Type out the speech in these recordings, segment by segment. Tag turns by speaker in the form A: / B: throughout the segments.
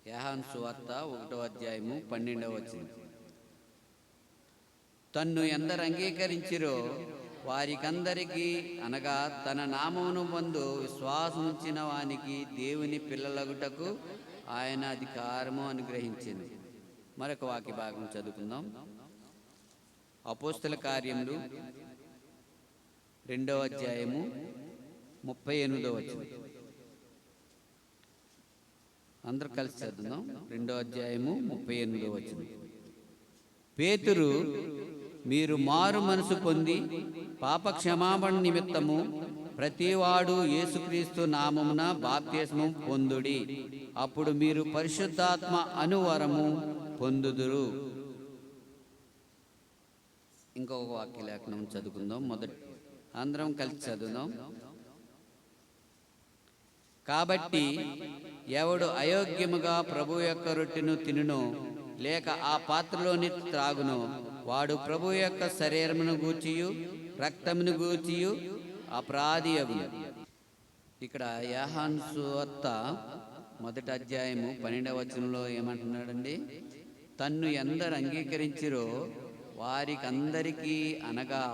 A: యోహాను సువార్త 1వ అధ్యాయము 12వ వచనం. తన్ను ఎందరు అంగీకరించిరో వారికందరికీ, అనగా తన నామమును పొందు విశ్వాసముంచిన వానికి దేవుని పిల్లలగుటకు ఆయన అధికారము అనుగ్రహించింది. మరొక వాక్య భాగం చదువుకుందాం. అపోస్తల కార్యములు 2వ అధ్యాయము 38వ వచనం. అందరూ కలిసి చదువుదాం. 2వ అధ్యాయము 38వ వచనం. పేతురు, మీరు మారు మనసు పొంది పాప క్షమాపణ నిమిత్తము ప్రతివాడు యేసుక్రీస్తు నామమున బాప్తిస్మం పొందుడి, అప్పుడు మీరు పరిశుద్ధాత్మ అనువరము పొందుదురు. ఇంకొక వాక్య లేఖనం చదువుకుందాం. అందరం కలిసి చదువుదాం. కాబట్టి ఎవడు అయోగ్యముగా ప్రభు యొక్క రొట్టెను తినునో లేక ఆ పాత్రలోని త్రాగునో వాడు ప్రభు యొక్క శరీరమును గూర్చియు రక్తమును గూర్చియు అపరాధి అగును. ఇక్కడ యోహాను సువార్త 1వ అధ్యాయము 12వ వచనంలో ఏమంటున్నాడండి? తన్ను ఎందరు అంగీకరించిరో వారికందరికీ, అనగా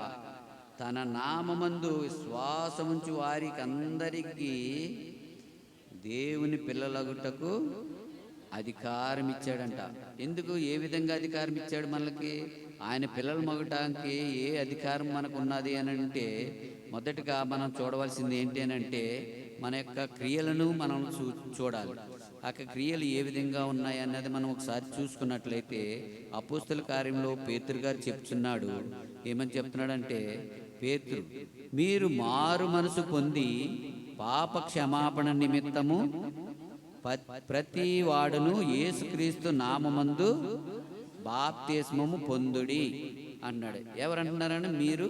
A: తన నామమందు విశ్వాసముంచు వారికందరికీ దేవుని పిల్లలగుటకు అధికారం ఇచ్చాడంట. ఎందుకు, ఏ విధంగా అధికారం ఇచ్చాడు మనకి? ఆయన పిల్లలు మగటానికి ఏ అధికారం మనకు ఉన్నది అని అంటే, మొదటగా మనం చూడవలసింది ఏంటి అని అంటే, మన యొక్క క్రియలను మనం చూడాలి. ఆ క్రియలు ఏ విధంగా ఉన్నాయి అన్నది మనం ఒకసారి చూసుకున్నట్లయితే, అపోస్తల కార్యంలో పేతురు గారు చెప్తున్నాడు. ఏమని చెప్తున్నాడంటే, పేతురు, మీరు మారు మనసు పొంది పాప క్షమాపణ నిమిత్తము ప్రతి వాడును యేసుక్రీస్తు నామమందు బాప్తిస్మము పొందుడి అన్నాడు. ఎవరంటున్నారని? మీరు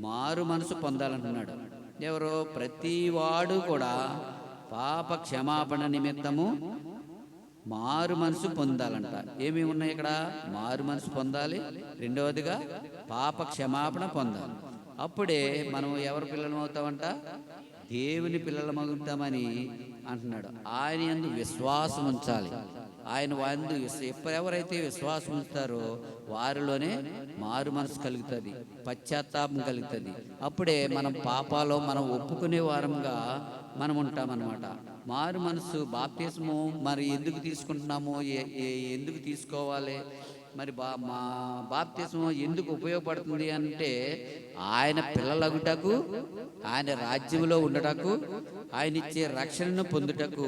A: మారు మనసు పొందాలంటున్నాడు. ఎవరో? ప్రతి వాడు కూడా పాప క్షమాపణ నిమిత్తము మారు మనసు పొందాలంట. ఏమేమి ఉన్నాయి ఇక్కడ? మారు మనసు పొందాలి, రెండవదిగా పాప క్షమాపణ పొందాలి. అప్పుడే మనం ఎవరి పిల్లలం అవుతామంట? దేవుని పిల్లలమవుతామని అంటున్నాడు. ఆయన యందు విశ్వాసం ఉంచాలి. ఆయన యందు ఎవరైతే విశ్వాసం ఉంచుతారో వారిలోనే మారు మనసు కలుగుతుంది, పశ్చాత్తాపం కలుగుతుంది. అప్పుడే మనం పాపాలో మనం ఒప్పుకునే వారంగా మనం ఉంటామన్నమాట. మారు మనసు బాప్తిస్మము మరి ఎందుకు తీసుకుంటున్నాము, ఎందుకు తీసుకోవాలి, మరి మా బాప్తిస్మం ఎందుకు ఉపయోగపడుతుంది అంటే, ఆయన పిల్లలగుటకు, ఆయన రాజ్యంలో ఉండటకు, ఆయన ఇచ్చే రక్షణను పొందుటకు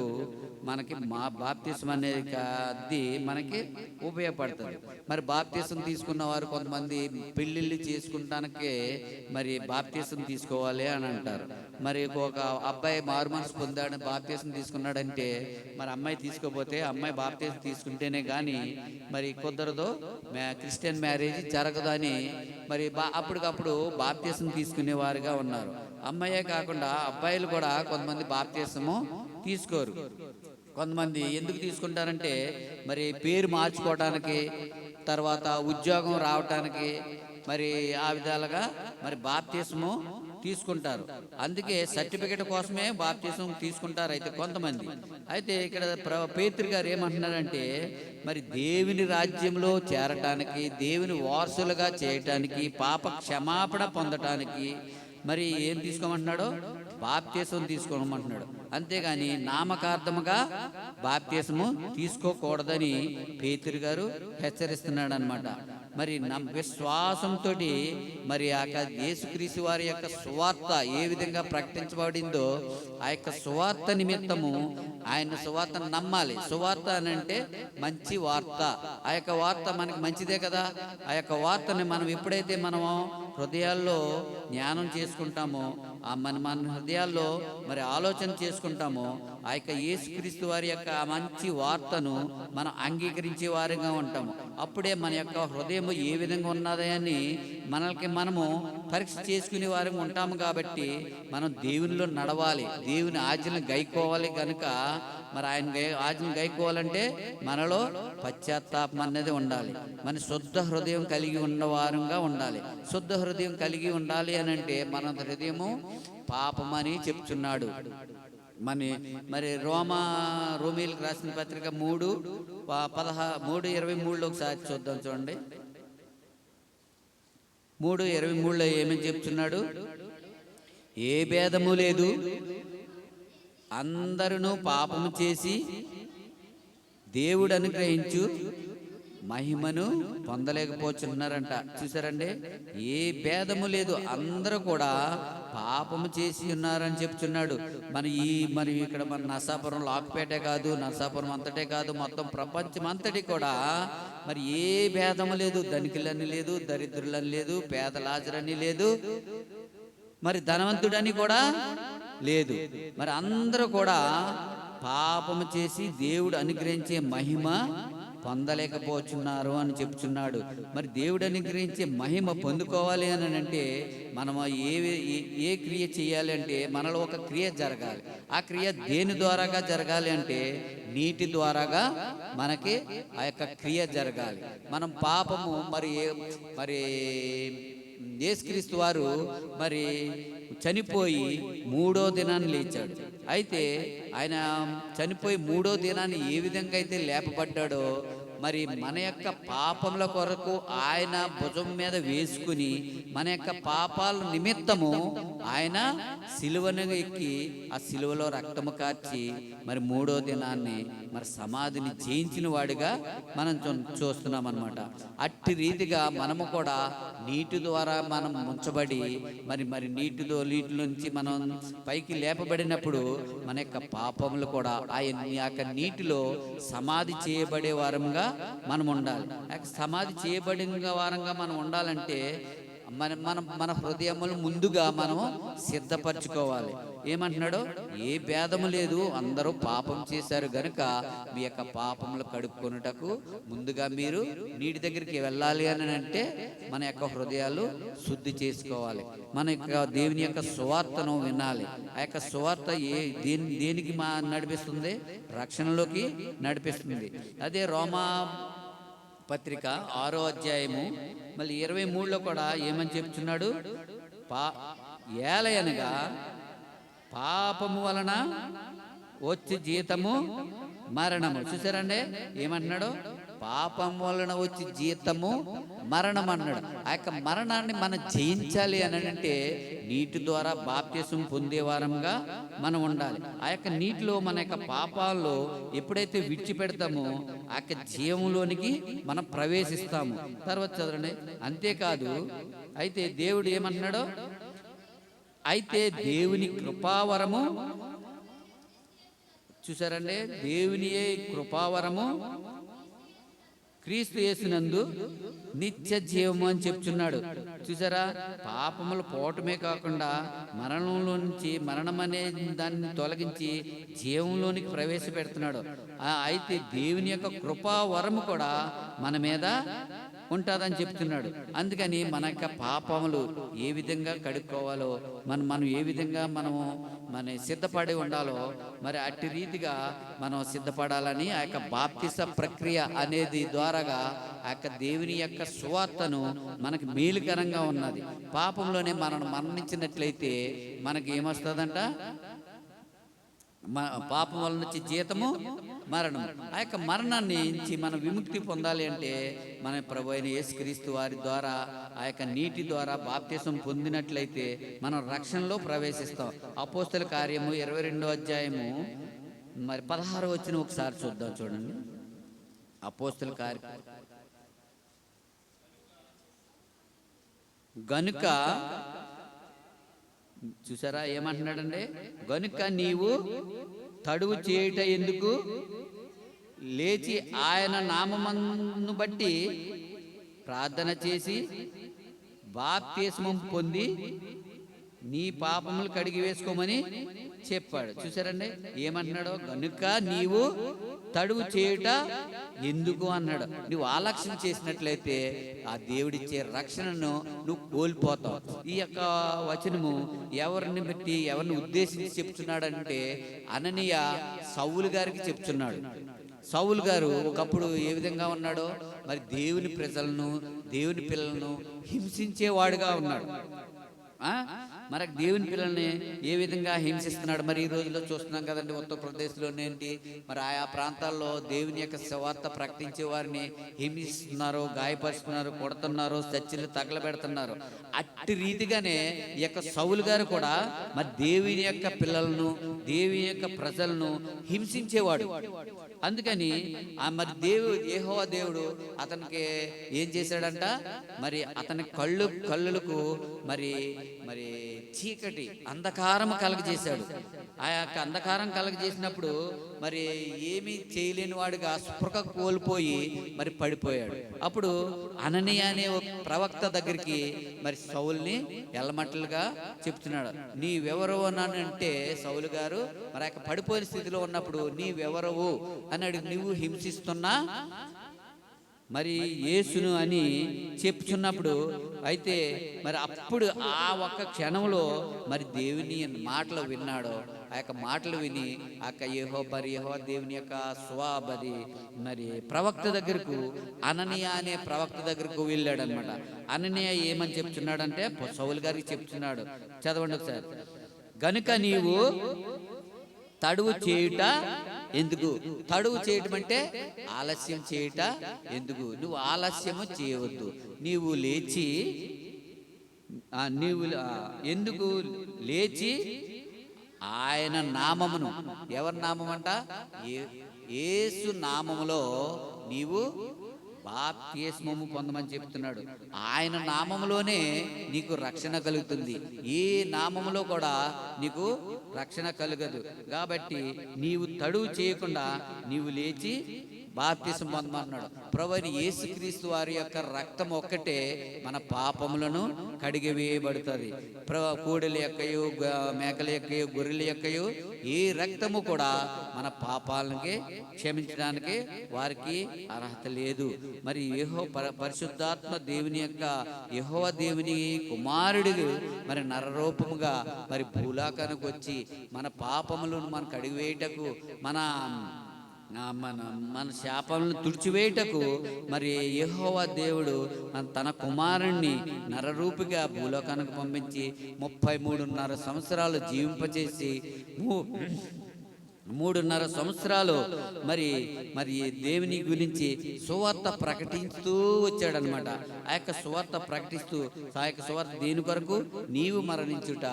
A: మనకి మా బాప్తిస్మం అనేది మనకి ఉపయోగపడుతుంది. మరి బాప్తిస్మం తీసుకున్న వారు కొంతమంది పెళ్ళిళ్ళు చేసుకుంటానికే మరి బాప్తిస్మం తీసుకోవాలి అని అంటారు. మరి ఒక అబ్బాయి మారు మనసు పొందాడు, బాప్తిస్మం తీసుకున్నాడంటే, మరి అమ్మాయి తీసుకోపోతే అమ్మాయి బాప్తిస్మం తీసుకుంటేనే కానీ మరి కుదరదు, క్రిస్టియన్ మ్యారేజ్ జరగదు అని మరి అప్పటికప్పుడు బాప్తిస్మం తీసుకునేవారుగా ఉన్నారు. అమ్మాయే కాకుండా అబ్బాయిలు కూడా కొంతమంది బాప్తిస్మము తీసుకోరు. కొంతమంది ఎందుకు తీసుకుంటారంటే, మరి పేరు మార్చుకోవడానికి, తర్వాత ఉద్యోగం రావటానికి, మరి ఆ విధాలుగా మరి బాప్తిస్మము తీసుకుంటారు. అందుకే సర్టిఫికెట్ కోసమే బాప్తిస్మం తీసుకుంటారు అయితే కొంతమంది. అయితే ఇక్కడ పేతురు గారు ఏమంటున్నారంటే, మరి దేవుని రాజ్యంలో చేరటానికి, దేవుని వారసులుగా చేయటానికి, పాప క్షమాపణ పొందటానికి మరి ఏం తీసుకోమంటున్నాడో? బాప్తిస్మం తీసుకోమంటున్నాడు. అంతేగాని నామకార్థముగా బాప్తిస్మము తీసుకోకూడదని పేతురు గారు హెచ్చరిస్తున్నాడు అన్నమాట. మరి విశ్వాసంతో మరి ఆ యేసుక్రీస్తు వారి యొక్క సువార్త ఏ విధంగా ప్రకటించబడిందో ఆ యొక్క సువార్త నిమిత్తము ఆయన సువార్తను నమ్మాలి. సువార్త అని అంటే మంచి వార్త. ఆ యొక్క వార్త మనకి మంచిదే కదా. ఆ యొక్క వార్తని మనం ఎప్పుడైతే మనము హృదయాల్లో జ్ఞానం చేసుకుంటామో, మన హృదయాల్లో మరి ఆలోచన చేసుకుంటామో, ఆ యొక్క యేసుక్రీస్తు వారి యొక్క మంచి వార్తను మనం అంగీకరించే వారిగా ఉంటాము. అప్పుడే మన యొక్క హృదయం ఏ విధంగా ఉన్నదని మనకి మనము పరీక్ష చేసుకునే వారిగా ఉంటాము. కాబట్టి మనం దేవునిలో నడవాలి, దేవుని ఆజ్ఞలను గైకోవాలి. కనుక మరి ఆయన ఆజ్ఞను గైకోవాలంటే మనలో పశ్చాత్తాపం అనేది ఉండాలి. మన శుద్ధ హృదయం కలిగి ఉన్నవారంగా ఉండాలి. శుద్ధ హృదయం కలిగి ఉండాలి అని అంటే మన హృదయము పాపమని చెప్తున్నాడు. మరి రోమీలకు రాసిన పత్రిక 3:23 ఒకసారి చూద్దాం. చూడండి, 3:23 ఏమని చెప్తున్నాడు? ఏ భేదము లేదు, అందరూ పాపము చేసి దేవుడు అనుగ్రహించు మహిమను పొందలేకపోతున్నారంట. చూసారండి, ఏ భేదము లేదు, అందరూ కూడా పాపము చేసి ఉన్నారని చెప్తున్నాడు. మరి ఇక్కడ మన నర్సాపురం లాక్పేటే కాదు, నర్సాపురం అంతటే కాదు, మొత్తం ప్రపంచం అంతటి కూడా మరి ఏ భేదము లేదు. ధనికులని లేదు, దరిద్రులని లేదు, పేదలాజరని లేదు, మరి ధనవంతుడని కూడా లేదు. మరి అందరూ కూడా పాపము చేసి దేవుడు అనుగ్రహించే మహిమ పొందలేకపోతున్నారు అని చెప్తున్నాడు. మరి దేవుడు అనుగ్రహించే మహిమ పొందుకోవాలి అని అంటే మనము ఏ క్రియ చేయాలి అంటే మనలో ఒక క్రియ జరగాలి. ఆ క్రియ దేని ద్వారాగా జరగాలి అంటే నీటి ద్వారాగా మనకి ఆ యొక్క క్రియ జరగాలి. మనం పాపము మరి యేసుక్రీస్తు వారు మరి చనిపోయి 3వ దినాన్ని లేచాడు. అయితే ఆయన చనిపోయి 3వ దినాన్ని ఏ విధంగా అయితే లేపబడ్డాడో మరి మన యొక్క పాపముల కొరకు ఆయన భుజం మీద వేసుకుని మన యొక్క పాపాల నిమిత్తము ఆయన సిలువను ఎక్కి ఆ సిలువలో రక్తము కార్చి మరి 3వ దినాన్ని మరి సమాధిని జయించిన వాడిగా మనం చూస్తున్నాం అన్నమాట. అట్టి రీతిగా మనము కూడా నీటి ద్వారా మనం ముంచబడి మరి నీటిలో నుంచి మనం పైకి లేపబడినప్పుడు మన యొక్క పాపములు కూడా ఆ యొక్క నీటిలో సమాధి చేయబడే వారంగా మనం ఉండాలి. సమాధి చేయబడిన వారంగా మనం ఉండాలంటే మన హృదయములు ముందుగా మనము సిద్ధపరచుకోవాలి. ఏమంటున్నాడు? ఏ భేదము లేదు, అందరూ పాపం చేశారు గనుక మీ యొక్క పాపములు కడుక్కొనుటకు ముందుగా మీరు నీటి దగ్గరికి వెళ్ళాలి అని అంటే మన యొక్క హృదయాలు శుద్ధి చేసుకోవాలి. మన యొక్క దేవుని యొక్క సువార్తను వినాలి. ఆ యొక్క సువార్త దేనికి నడిపిస్తుంది? రక్షణలోకి నడిపిస్తుంది. అదే రోమా పత్రిక 6వ అధ్యాయము మళ్ళీ 23లో కూడా ఏమని చెప్తున్నాడు? ఏలయనగా పాపము వలన వచ్చి జీతము మరణము. చూసారండి ఏమంటున్నాడు? పాపం వలన వచ్చి జీతము మరణం అన్నాడు. ఆ యొక్క మరణాన్ని మనం జయించాలి అని అంటే నీటి ద్వారా బాప్తిసం పొందేవారంగా మనం ఉండాలి. ఆ యొక్క నీటిలో మన యొక్క పాపాల్లో ఎప్పుడైతే విడిచిపెడతామో ఆ యొక్క జీవంలోనికి మనం ప్రవేశిస్తాము. తర్వాత చదవండి. అంతేకాదు, అయితే దేవుడు ఏమంటున్నాడో, అయితే దేవుని కృపావరము, చూసారండి, దేవుని కృపావరము క్రీస్తు యేసునందు నిత్య జీవము అని చెప్తున్నాడు. చూసారా, పాపములు పోవటమే కాకుండా మరణంలో నుంచి మరణం అనే దాన్ని తొలగించి జీవంలోనికి ప్రవేశపెడుతున్నాడు. అయితే దేవుని యొక్క కృపా వరము కూడా మన మీద ఉంటుందని చెప్తున్నాడు. అందుకని మన యొక్క పాపములు ఏ విధంగా కడుక్కోవాలో మనం ఏ విధంగా మనము సిద్ధపడి ఉండాలో మరి అట్టి రీతిగా మనం సిద్ధపడాలని ఆ యొక్క బాప్తిస ప్రక్రియ అనేది ద్వారాగా ఆ యొక్క దేవుని యొక్క సువార్తను మనకి మేలుకరంగా ఉన్నది. పాపంలోనే మనం మరణించినట్లయితే మనకి ఏమొస్తుందంట? పాపం వల్ల నుంచి జీతము మరణం. ఆ యొక్క మరణాన్ని నుంచి మనం విముక్తి పొందాలి అంటే మన ప్రభు అయిన యేసుక్రీస్తు వారి ద్వారా ఆ యొక్క నీటి ద్వారా బాప్తిసం పొందినట్లయితే మనం రక్షణలో ప్రవేశిస్తాం. అపోస్తల కార్యము 22వ అధ్యాయము మరి 16వ వచనం ఒకసారి చూద్దాం. చూడండి, అపోస్తల కార్యం. గనుక చూసారా ఏమంటున్నాడండి? గనుక నీవు తడువు చేయుట ఎందుకు? లేచి ఆయన నామమును బట్టి ప్రార్థన చేసి బాప్తిస్మం పొంది నీ పాపములు కడిగి వేసుకోమని చెప్పాడు. చూసారండి ఏమంటున్నాడు? గనుక నీవు తడువు చేయుట ఎందుకు అన్నాడు. నువ్వు ఆలక్ష్యం చేసినట్లయితే ఆ దేవుడిచ్చే రక్షణను నువ్వు కోల్పోతావు. ఈ యొక్క వచనము ఎవరిని బట్టి ఎవరిని ఉద్దేశించి చెప్తున్నాడంటే అననీయ సౌలు గారికి చెప్తున్నాడు. సౌలు గారు ఒకప్పుడు ఏ విధంగా ఉన్నాడో మరి దేవుని ప్రజలను దేవుని పిల్లలను హింసించేవాడుగా ఉన్నాడు. మరి దేవుని పిల్లల్ని ఏ విధంగా హింసిస్తున్నాడు. మరి ఈ రోజుల్లో చూస్తున్నాం కదండి, ఉత్తరప్రదేశ్లోనేంటి, మరి ఆయా ప్రాంతాల్లో దేవుని యొక్క సువార్త ప్రకటించే వారిని హింసిస్తున్నారు, గాయపరుస్తున్నారు, కొడుతున్నారు, చర్చిలు తగలబెడుతున్నారు. అట్టి రీతిగానే ఈ యొక్క సౌలు గారు కూడా మరి దేవుని యొక్క పిల్లలను, దేవుని యొక్క ప్రజలను హింసించేవాడు. అందుకని మరి యెహోవా దేవుడు అతనికి ఏం చేశాడంట, మరి అతని కళ్ళులకు మరి మరి చీకటి అంధకారం కలగజేశాడు. ఆ యొక్క అంధకారం కలగజేసినప్పుడు మరి ఏమీ చేయలేని వాడిగా స్పృహ కోల్పోయి మరి పడిపోయాడు. అప్పుడు అననీయ అనే ఒక ప్రవక్త దగ్గరికి మరి సౌలుని ఎల్లమట్టలుగా చెప్తున్నాడు. నీవెవరవు అని అంటే సౌలు గారు మరి యొక్క పడిపోయిన స్థితిలో ఉన్నప్పుడు నీవెవరవు అని అడిగి, నువ్వు హింసిస్తున్నా మరి యేసును అని చెప్తున్నప్పుడు, అయితే మరి అప్పుడు ఆ ఒక్క క్షణంలో మరి దేవుని మాటలు విన్నాడు. ఆ యొక్క మాటలు విని ఆ యొక్క యెహోవా దేవుని యొక్క స్వాబది మరి ప్రవక్త దగ్గరకు, అననీయ అనే ప్రవక్త దగ్గరకు వెళ్ళాడు అనమాట. అననీయ ఏమని చెప్తున్నాడంటే సౌలు గారికి చెప్తున్నాడు, చదవండి ఒకసారి. గనుక నీవు తడువు చేయుట ఎందుకు? తడువు చేయటం అంటే ఆలస్యం చేయుట ఎందుకు? నువ్వు ఆలస్యము చేయవద్దు, నీవు లేచి ఎందుకు లేచి ఆయన నామమును, ఎవరి నామం అంట? యేసు నామములో నీవు బాప్తిస్మము పొందమని చెప్తున్నాడు. ఆయన నామములోనే నీకు రక్షణ కలుగుతుంది. ఏ నామములో కూడా నీకు రక్షణ కలగదు. కాబట్టి నీవు తడువు చేయకుండా నీవు లేచి బాప్తిసం పొందమన్నాడు. ప్రభువైన యేసుక్రీస్తు వారి యొక్క రక్తం ఒక్కటే మన పాపములను కడిగివేయబడుతుంది. కోడెల యొక్కయు, మేకల యొక్కయు, గొర్రెల యొక్కయు ఈ రక్తము కూడా మన పాపాలకి క్షమించడానికి వారికి అర్హత లేదు. మరి పరిశుద్ధాత్మ దేవుని యొక్క యెహోవా దేవుని కుమారుడు మరి నరరూపముగా మరి భూలోకానికి వచ్చి మన పాపములను మనం కడిగివేయటకు, మన శాపములను తుడిచివేయటకు మరి యెహోవా దేవుడు తన కుమారుణ్ణి నరరూపిగా భూలోకానికి పంపించి 33.5 సంవత్సరాలు జీవింపచేసి 3.5 సంవత్సరాలు మరి మరి దేవుని గురించి సువార్త ప్రకటిస్తూ వచ్చాడనమాట. ఆ యొక్క సువార్త ప్రకటిస్తూ, ఆ యొక్క సువార్త దేని కొరకు? నీవు మరణించుట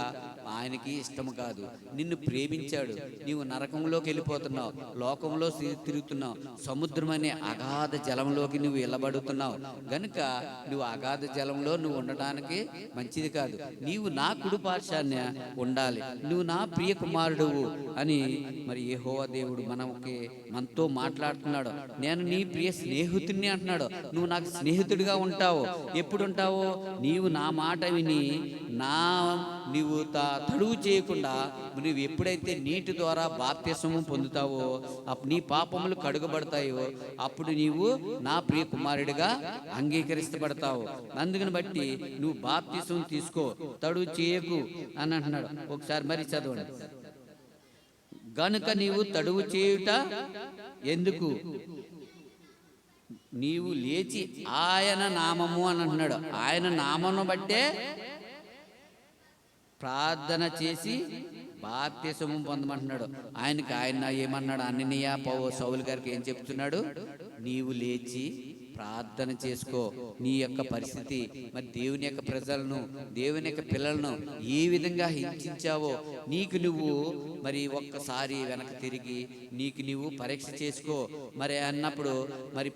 A: ఆయనకి ఇష్టము కాదు. నిన్ను ప్రేమించాడు. నీవు నరకంలోకి వెళ్ళిపోతున్నావు, లోకంలో తిరుగుతున్నావు, సముద్రం అనే అగాధ జలంలోకి నువ్వు వెళ్ళబడుతున్నావు. గనుక నువ్వు అగాధ జలంలో నువ్వు ఉండడానికి మంచిది కాదు. నీవు నా కుడి పార్శ్వాన ఉండాలి, నువ్వు నా ప్రియ కుమారుడువు అని మరి యెహోవా దేవుడు మనతో మాట్లాడుతున్నాడు. నేను నీ ప్రియ స్నేహితుడిని అంటున్నాడు. నువ్వు నాకు స్నేహితుడిగా ఉంటావు. ఎప్పుడు ఉంటావో? నీవు నా మాట విని నీవు తడువు చేయకుండా నువ్వు ఎప్పుడైతే నీటి ద్వారా బాప్తిస్మము పొందుతావో, నీ పాపములు కడుగబడతాయో, అప్పుడు నీవు నా ప్రియ కుమారుడిగా అంగీకరించబడతావు. అందుకని బట్టి నువ్వు బాప్తిస్మం తీసుకో, తడువు చేయకు అని అంటున్నాడు. ఒకసారి మరి చదవండి. గనుక నీవు తడువు చేయుట ఎందుకు? నీవు లేచి ఆయన నామము అని అంటున్నాడు. ఆయన నామమును బట్టే ప్రార్థన చేసి బాప్తిస్మము పొందమంటున్నాడు. ఆయన ఏమన్నాడు? అననీయ సౌలు గారికి ఏం చెప్తున్నాడు? నీవు లేచి ప్రార్థన చేసుకో. నీ యొక్క పరిస్థితి మరి దేవుని యొక్క ప్రజలను, దేవుని యొక్క పిల్లలను ఏ విధంగా హింసించావో నీకు నువ్వు మరి ఒక్కసారి వెనక తిరిగి నీకు నువ్వు పరీక్ష చేసుకో మరి అన్నప్పుడు మరి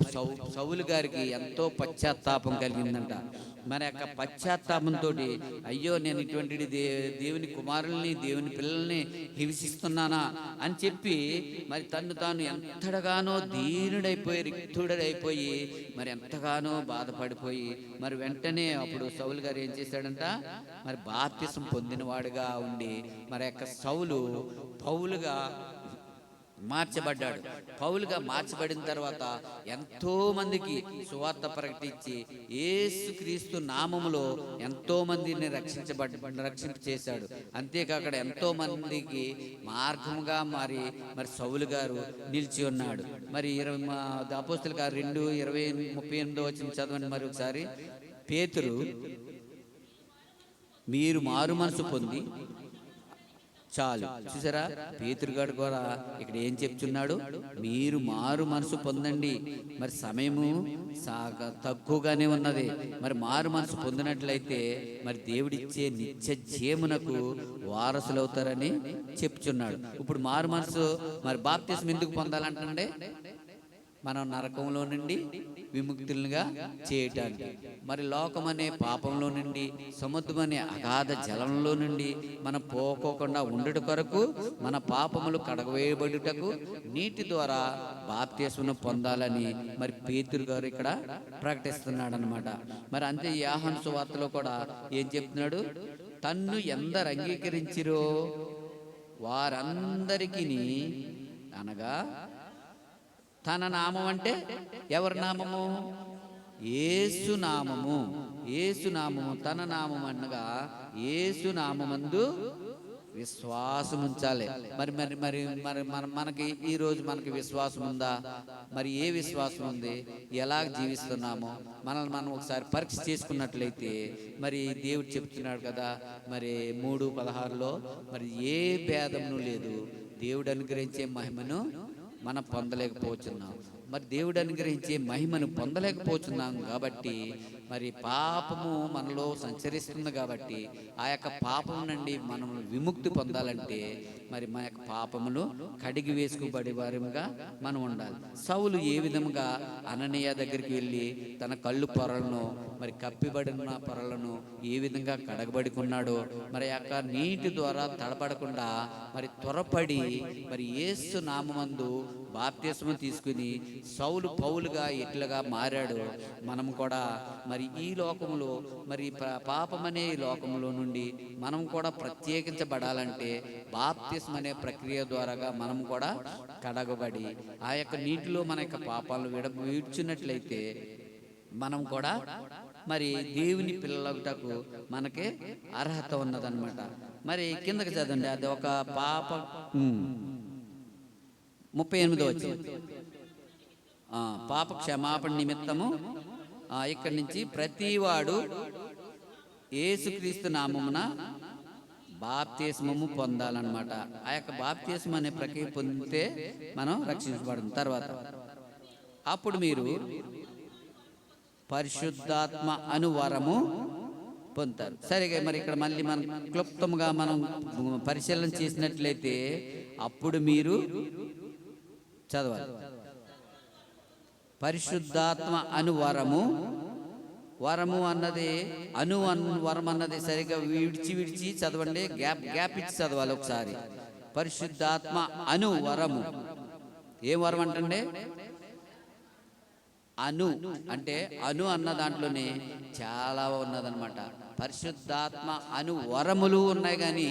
A: సౌలు గారికి ఎంతో పశ్చాత్తాపం కలిగిందంట. మరి యొక్క పశ్చాత్తాపంతో, అయ్యో నేను ఇటువంటి దేవుని కుమారుల్ని, దేవుని పిల్లల్ని హింసిస్తున్నానా అని చెప్పి మరి తను తాను ఎంతగానో దీనుడైపోయి, రిక్తుడైపోయి మరి ఎంతగానో బాధపడిపోయి మరి వెంటనే అప్పుడు సౌలు గారు ఏం చేశాడంట? మరి బాప్తిసం పొందినవాడుగా ఉండి మరి యొక్క సౌలు పౌలుగా మార్చబడ్డాడు. పౌలుగా మార్చబడిన తర్వాత ఎంతో మందికి సువార్త ప్రకటించి యేసుక్రీస్తు నామములో ఎంతో మందిని రక్షింప చేశాడు. అంతేకాక ఎంతో మందికి మార్గముగా మరి సౌలు గారు నిలిచి ఉన్నాడు. మరి అపోస్తలుల కార్యం 2:20-38 వచ్చిన చదవండి మరి ఒకసారి. పేతురు మీరు మారు మనసు పొంది చాలు. చూసారా, పేతురుగాడు కూడా ఇక్కడ ఏం చెప్తున్నాడు? మీరు మారు మనసు పొందండి. మరి సమయము తక్కువగానే ఉన్నది. మరి మారు మనసు పొందినట్లయితే మరి దేవుడిచ్చే నిత్య జీవమునకు వారసులు అవుతారని చెప్తున్నాడు. ఇప్పుడు మారు మనసు మరి బాప్తిస్మం ఎందుకు పొందాలంటే మనం నరకంలో నుండి విముక్తులుగా చేయటానికి, మరి లోకమనే పాపంలో నుండి, సముద్రమనే అగాధ జలంలో నుండి మనం పోకోకుండా ఉండుట కొరకు, మన పాపములు కడగవేయబడుటకు నీటి ద్వారా బాప్తిస్మం పొందాలని మరి పేతురు గారు ఇక్కడ ప్రకటిస్తున్నాడు అనమాట. మరి అంతే యోహాను సువార్తలో కూడా ఏం చెప్తున్నాడు? తన్ను ఎందరు అంగీకరించిరో వారందరికీ, అనగా తన నామం అంటే ఎవరి నామము? యేసు నామము. యేసు నామము, తన నామం అనగా యేసు నామమందు విశ్వాసం ఉంచాలి. మరి మరి మరి మరి మనకి ఈరోజు మనకి విశ్వాసం ఉందా? మరి ఏ విశ్వాసం ఉంది? ఎలా జీవిస్తున్నామో మనల్ని మనం ఒకసారి పరీక్ష చేసుకున్నట్లయితే మరి దేవుడు చెప్తున్నాడు కదా, మరి 3:16లో మరి ఏ భేదమును లేదు, దేవుడు అనుగ్రహించే మహిమను మనం పొందలేకపోతున్నాం. మరి దేవుడు అనుగ్రహించే మహిమను పొందలేకపోతున్నాం కాబట్టి మరి పాపము మనలో సంచరిస్తుంది కాబట్టి ఆ యొక్క పాపం నుండి మనం విముక్తి పొందాలంటే మరి మన యొక్క పాపములు కడిగి వేసుకోబడి వారిగా మనం ఉండాలి. సౌలు ఏ విధముగా అననీయ దగ్గరికి వెళ్ళి తన కళ్ళు పొరలను మరి కప్పిబడిన పొరలను ఏ విధంగా కడగబడుకున్నాడో, మరి యొక్క నీటి ద్వారా తడబడకుండా మరి త్వరపడి మరి యేసు నామమందు బాప్తిస్మం తీసుకుని సౌలు పౌలుగా ఎట్లుగా మారాడో మనం కూడా మరి ఈ లోకంలో మరి పాపమనే లోకంలో నుండి మనం కూడా ప్రత్యేకించబడాలంటే బాప్తిస్మం అనే ప్రక్రియ ద్వారాగా మనం కూడా కడగబడి ఆ యొక్క నీటిలో మన యొక్క పాపాలను విడిచినట్లయితే మనం కూడా మరి దేవుని పిల్లలటకు మనకి అర్హత ఉన్నదన్నమాట. మరి కిందకి చదవండి, అది ఒక పాప 38వ వచనం. పాప క్షమాపణ నిమిత్తము ఇక్కడి నుంచి ప్రతివాడు యేసుక్రీస్తు నామమున బాప్తిస్మము పొందాలన్నమాట. ఆ యొక్క బాప్తిస్మం అనే ప్రక్రియ పొందితే మనం రక్షించబడిన తర్వాత అప్పుడు మీరు పరిశుద్ధాత్మ అను వరము పొందుతారు. సరిగా మరి ఇక్కడ మళ్ళీ మనం క్లుప్తంగా మనం పరిశీలన చేసినట్లయితే అప్పుడు మీరు చదవాలి. పరిశుద్ధాత్మ అను వరము, వరము అన్నది వరం అన్నది సరిగా విడిచి చదవండి, గ్యాప్ ఇచ్చి చదవాలి ఒకసారి. పరిశుద్ధాత్మ అను వరము, ఏం వరం అంటే అంటే అను అన్న దాంట్లోనే చాలా ఉన్నదన్నమాట. పరిశుద్ధాత్మ అను వరములు ఉన్నాయి కానీ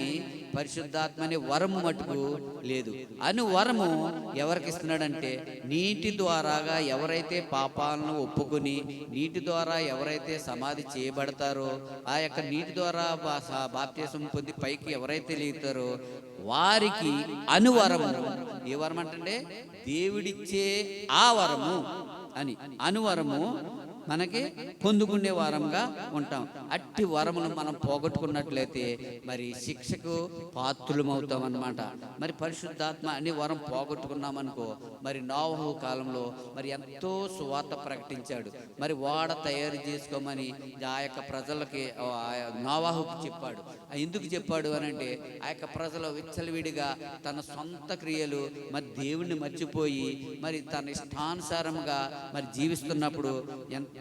A: పరిశుద్ధాత్మ అనే వరము మటుకు లేదు. అను వరము ఎవరికి ఇస్తున్నాడంటే నీటి ద్వారాగా ఎవరైతే పాపాలను ఒప్పుకొని నీటి ద్వారా ఎవరైతే సమాధి చేయబడతారో, ఆ యొక్క నీటి ద్వారా బాప్తిస్మం పొంది పైకి ఎవరైతే లేతారో వారికి అనువరము. ఏ వరం అంటే దేవుడిచ్చే ఆ వరము అని, అనువరము మనకి పొందుకునే వారంగా ఉంటాం. అట్టి వరమును మనం పోగొట్టుకున్నట్లయితే మరి శిక్షకు పాత్రులమవుతాం అన్నమాట. మరి పరిశుద్ధాత్మ అనే వరం పోగొట్టుకున్నామనుకో, మరి నోవహు కాలంలో మరి ఎంతో సువార్త ప్రకటించాడు. మరి ఓడ తయారు చేసుకోమని ఆ యొక్క ప్రజలకి నోవహుకి చెప్పాడు. ఎందుకు చెప్పాడు అని అంటే ఆ యొక్క ప్రజలు విచ్చలవిడిగా తన సొంత క్రియలు మరి దేవుణ్ణి మర్చిపోయి మరి తన ఇష్టానుసారంగా మరి జీవిస్తున్నప్పుడు ఎంతో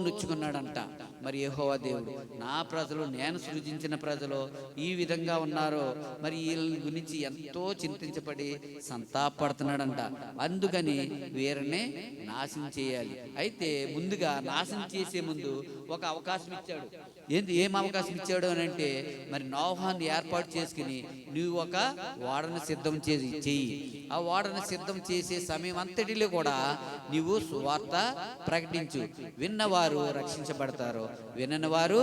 A: నొచ్చుకున్నాడంట. మరి యెహోవా దేవుడు, నా ప్రజలు, నేను సృజించిన ప్రజలు ఈ విధంగా ఉన్నారో మరి వీళ్ళ గురించి ఎంతో చింతించబడి సంతాపడుతున్నాడంట. అందుకని వీరిని నాశనం చేయాలి. అయితే ముందుగా నాశనం చేసే ముందు ఒక అవకాశం ఇచ్చాడు. ఏం అవకాశం ఇచ్చాడు అని అంటే మరి నోవాహును ఏర్పాటు చేసుకుని నువ్వు ఒక ఓడను సిద్ధం చెయ్యి. ఆ ఓడను సిద్ధం చేసే సమయం అంతటిలో కూడా నీవు సువార్త ప్రకటించు. విన్నవారు రక్షించబడతారు, వినని వారు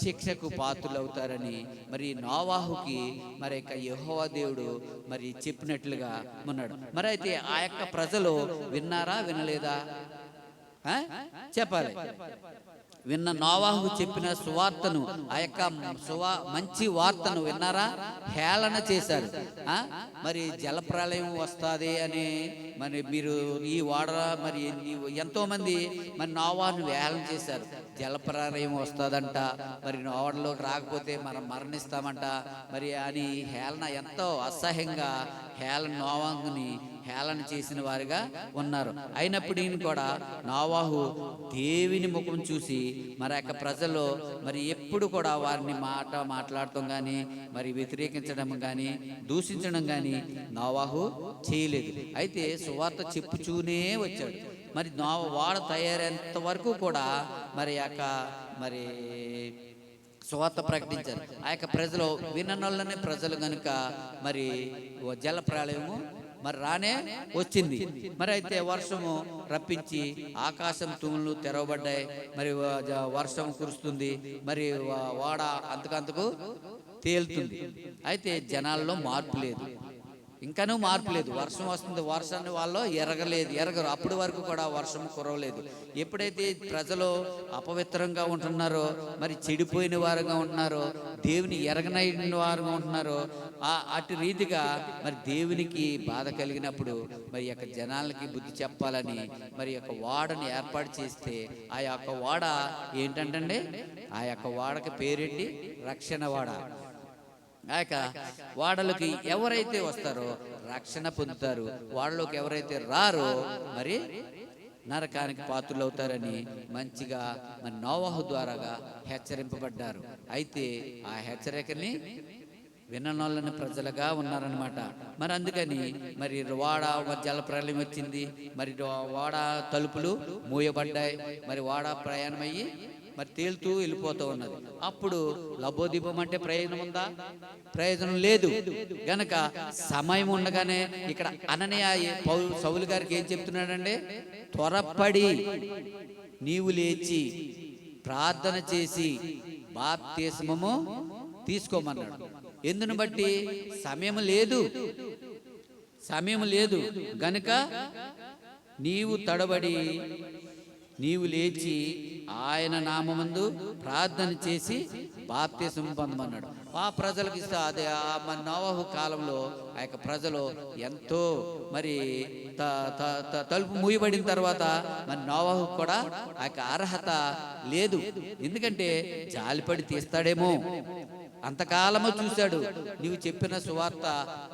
A: శిక్షకు పాత్రులవుతారని మరి నోవాహుకి మరి యెహోవా దేవుడు మరి చెప్పినట్లుగా ఉన్నాడు. మరి అయితే ఆ యొక్క ప్రజలు విన్నారా వినలేదా చెప్పాలి. విన్న నోవాహు చెప్పిన సువార్తను, ఆ యొక్క మంచి వార్తను విన్నారా? హేళన చేశారు. మరి జలప్రళయం వస్తుంది అని మరి మీరు ఈ వాడ మరి ఎంతోమంది మరి నోవాహును హేళన చేశారు. జలప్రళయం వస్తుందంట, మరి ఓడలోకి రాకపోతే మనం మరణిస్తామంట మరి అని హేళన, ఎంతో అసహ్యంగా నోవాహుని హేళన చేసిన వారిగా ఉన్నారు. అయినప్పటికీ కూడా నోవాహు దేవుని ముఖం చూసి మరి యొక్క ప్రజలు మరి ఎప్పుడు కూడా వారిని మాట్లాడటం కానీ మరి వ్యతిరేకించడం కానీ దూషించడం కానీ నోవాహు చేయలేదు. అయితే సువార్త చెప్పుచూనే వచ్చాడు. మరి వాడ తయారైనంత వరకు కూడా మరి మరి సువార్త ప్రకటించారు. ఆ యొక్క ప్రజలు విననొల్లనే ప్రజలు కనుక మరి జల ప్రళయము మరి రానే వచ్చింది. మరి అయితే వర్షము రప్పించి ఆకాశం తూములు తెరవబడ్డాయి. మరి వర్షం కురుస్తుంది. మరి వాడ అంతకంతకు తేలుతుంది. అయితే జనాల్లో మార్పు లేదు, ఇంకానూ మార్పు లేదు. వర్షం వస్తుంది, వర్షాన్ని వాళ్ళు ఎరగరు. అప్పటి వరకు కూడా వర్షం కురవలేదు. ఎప్పుడైతే ప్రజలు అపవిత్రంగా ఉంటున్నారో, మరి చెడిపోయిన వారుగా ఉంటున్నారో, దేవుని ఎరగనైన వారుగా ఉంటున్నారో, అటు రీతిగా మరి దేవునికి బాధ కలిగినప్పుడు మరి యొక్క జనాలకి బుద్ధి చెప్పాలని మరి యొక్క వాడని ఏర్పాటు చేస్తే, ఆ యొక్క వాడ ఏంటంటే ఆ యొక్క వాడకి పేరేంటి? రక్షణ వాడ. ఆ యొక్క వాడలోకి ఎవరైతే వస్తారో రక్షణ పొందుతారు, వాళ్ళలోకి ఎవరైతే రారో మరి నరకానికి పాత్రలు అవుతారని మంచిగా మరి నోవాహు ద్వారాగా హెచ్చరింపబడ్డారు. అయితే ఆ హెచ్చరికని విననోళ్ళని ప్రజలుగా ఉన్నారనమాట. మరి అందుకని మరి వాడ జలప్రళయం వచ్చింది. మరి వాడ తలుపులు మూయబడ్డాయి. మరి వాడ ప్రయాణమయ్యి మరి తేలుతూ వెళ్ళిపోతూ ఉన్నది. అప్పుడు లబోదీపం అంటే ప్రయోజనం ఉందా? ప్రయోజనం లేదు. గనక సమయం ఉండగానే ఇక్కడ అననీయ సౌలు గారికి ఏం చెప్తున్నాడంటే, త్వరపడి నీవు లేచి ప్రార్థన చేసి బాప్తిస్మము తీసుకోమన్నాడు. ఎందును బట్టి? సమయం లేదు గనుక నీవు తడబడి నీవు లేచి ఆయన నామమందు ప్రార్థన చేసి బాప్తిస్మం పొందమన్నాడు. ఆ ప్రజలకు అదే నోవాహు కాలంలో ఆ యొక్క ప్రజలు ఎంతో మరి తలుపు మూయబడిన తర్వాత మరి నోవాహు కూడా ఆ యొక్క అర్హత లేదు. ఎందుకంటే జాలిపడి తీస్తాడేమో, అంతకాలము చూశాడు. నీవు చెప్పిన సువార్త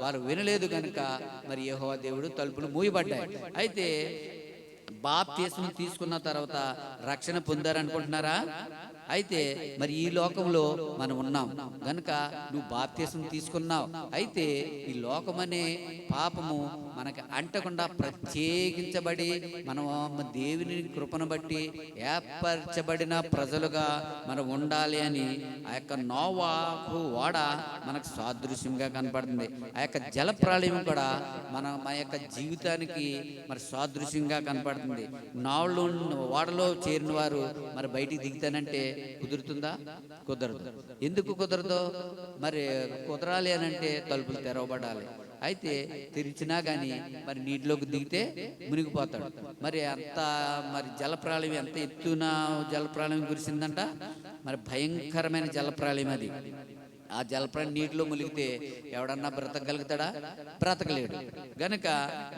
A: వారు వినలేదు కనుక మరి యెహోవా దేవుడు తలుపులు మూయబడ్డాయి. అయితే బాప్తిస్మం తీసుకున్న తర్వాత రక్షణ పొందారనుకుంటున్నారా? అయితే మరి ఈ లోకంలో మనం ఉన్నాం గనుక నువ్వు బాప్తిస్మం తీసుకున్నావు. అయితే ఈ లోకమనే పాపము మనకి అంటకుండా ప్రత్యేకించబడి మనం దేవుని కృపను బట్టి ఏర్పరచబడిన ప్రజలుగా మనం ఉండాలి అని ఆ యొక్క నోవాహు వాడ మనకు సాదృశ్యంగా కనపడుతుంది. ఆ యొక్క జల ప్రళయం కూడా మన యొక్క జీవితానికి మరి సాదృశ్యంగా కనపడుతుంది. వాడలో చేరిన వారు మరి బయటికి దిగుతానంటే కుదురుతుందా? కుదరదు. ఎందుకు కుదరదు? మరి కుదరాలి అని అంటే తలుపులు తెరవబడాలి. అయితే తెరిచినా కానీ మరి నీటిలోకి దిగితే మునిగిపోతాడు. మరి మరి జలప్రళయం ఎంత ఎత్తున జలప్రళయం కురిసిందంట. మరి భయంకరమైన జలప్రళయం అది. ఆ జలప్రళయం నీటిలో మునిగితే ఎవడన్నా బ్రతకగలుగుతాడా? బ్రతకలేడు. గనక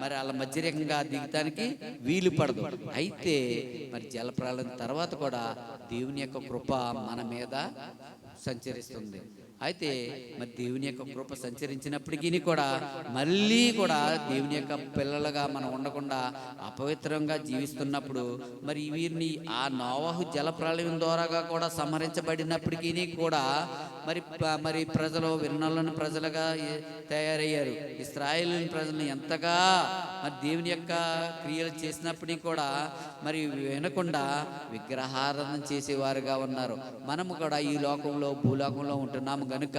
A: మరి అలా మధ్యరేఖంగా దిగటానికి వీలు పడదు. అయితే మరి జలప్రళయం తర్వాత కూడా దేవుని యొక్క కృప మన మీద సంచరిస్తుంది. అయితే మరి దేవుని యొక్క కృప సంచరించినప్పటికీ కూడా మళ్ళీ కూడా దేవుని యొక్క పిల్లలుగా మనం ఉండకుండా అపవిత్రంగా జీవిస్తున్నప్పుడు మరి వీరిని ఆ నోవాహు జలప్రళయం ద్వారాగా కూడా సంహరించబడినప్పటికీ కూడా మరి ప్రజలు విన్నోళ్ళని ప్రజలుగా తయారయ్యారు. ఇశ్రాయేలు ప్రజలను ఎంతగా మరి దేవుని యొక్క క్రియలు చేసినప్పటికీ కూడా మరి వినకుండా విగ్రహారాధన చేసేవారుగా ఉన్నారు. మనము కూడా ఈ లోకంలో భూలోకంలో ఉంటున్నాము గనుక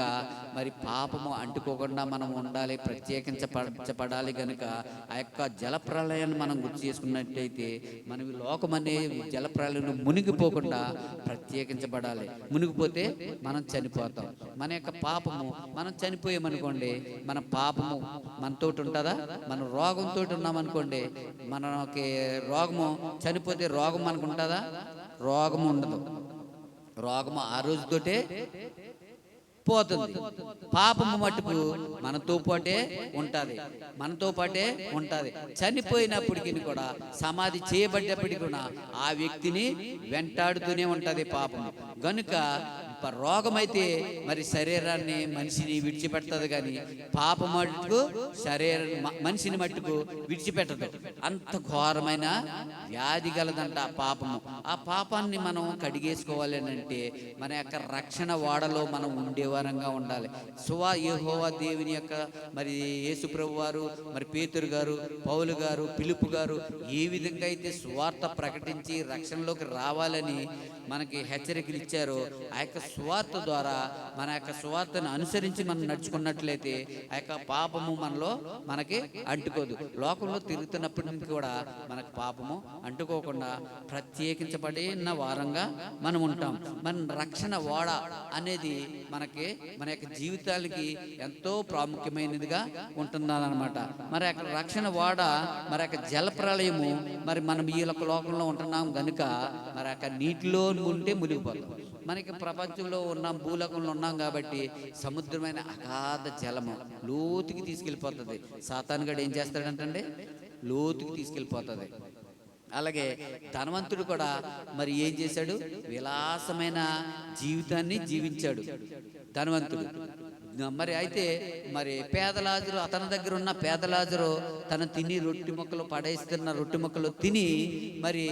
A: మరి పాపము అంటుకోకుండా మనం ఉండాలి, ప్రత్యేకించబడాలి. గనుక ఆ యొక్క జలప్రళయాన్ని మనం గుర్తు చేసుకున్నట్టయితే మనం ఈ లోకం అనే జలప్రళయంలో మునిగిపోకుండా ప్రత్యేకించబడాలి. మునిగిపోతే మనం చనిపోతాం. మన యొక్క పాపము మనం చనిపోయామనుకోండి, మన పాపము మనతో ఉంటుందా? మన రోగంతో ఉన్నామనుకోండి, మనకి రోగము చనిపోతే రోగం మనకు ఉంటుందా? రోగం ఉండదు. రోగము ఆ రోజుతోటే పోతుంది. పాపము మట్టుకు మనతో పాటే ఉంటుంది. చనిపోయినప్పటికీ కూడా, సమాధి చేయబడ్డప్పటికీ కూడా ఆ వ్యక్తిని వెంటాడుతూనే ఉంటుంది పాపము. గనుక రోగమైతే మరి శరీరాన్ని, మనిషిని విడిచిపెడుతుంది, కానీ పాపం మట్టుకు మనిషిని మట్టుకు విడిచిపెట్టదు. అంత ఘోరమైన వ్యాధి గలదంట ఆ పాపము. ఆ పాపాన్ని మనం కడిగేసుకోవాలి అంటే మన యొక్క రక్షణ వాడలో మనం ఉండేవారంగా ఉండాలి. యెహోవా దేవుని యొక్క మరి యేసు ప్రభు వారు, మరి పేతురు గారు, పౌలు గారు, పిలుపు గారు ఏ విధంగా అయితే సువార్త ప్రకటించి రక్షణలోకి రావాలని మనకి హెచ్చరికలు ఇచ్చారో, ఆ యొక్క సువార్త ద్వారా మన యొక్క సువార్తను అనుసరించి మనం నడుచుకున్నట్లయితే ఆ యొక్క పాపము మనకి అంటుకోదు. లోకంలో తిరుగుతున్నప్పటికీ కూడా మనకు పాపము అంటుకోకుండా ప్రత్యేకించబడిన వారంగా మనం ఉంటాం. మన రక్షణ ఓడ అనేది మనకి మన యొక్క జీవితాలకి ఎంతో ప్రాముఖ్యమైనదిగా ఉంటుందన్నమాట. మరి యొక్క రక్షణ ఓడ, మరి యొక్క జలప్రలయము, మరి మనం ఈ లోకంలో ఉంటున్నాం కనుక మరి యొక్క నీటిలో ఉంటే మునిగిపోతాం. మనకి ప్రపంచంలో ఉన్నాం, భూలోకంలో ఉన్నాం కాబట్టి సముద్రమైన అగాధ జలము లోతుకి తీసుకెళ్ళిపోతుంది. సాతాను గడు ఏం చేస్తాడంటే లోతుకి తీసుకెళ్ళిపోతుంది. అలాగే ధనవంతుడు కూడా మరి ఏం చేశాడు? విలాసమైన జీవితాన్ని జీవించాడు ధనవంతుడు. మరి అయితే మరి పేదలాజరు, అతని దగ్గర ఉన్న పేదలాజరు తను తిని రొట్టె ముక్కలు పడేస్తున్న రొట్టె ముక్కలు తిని మరి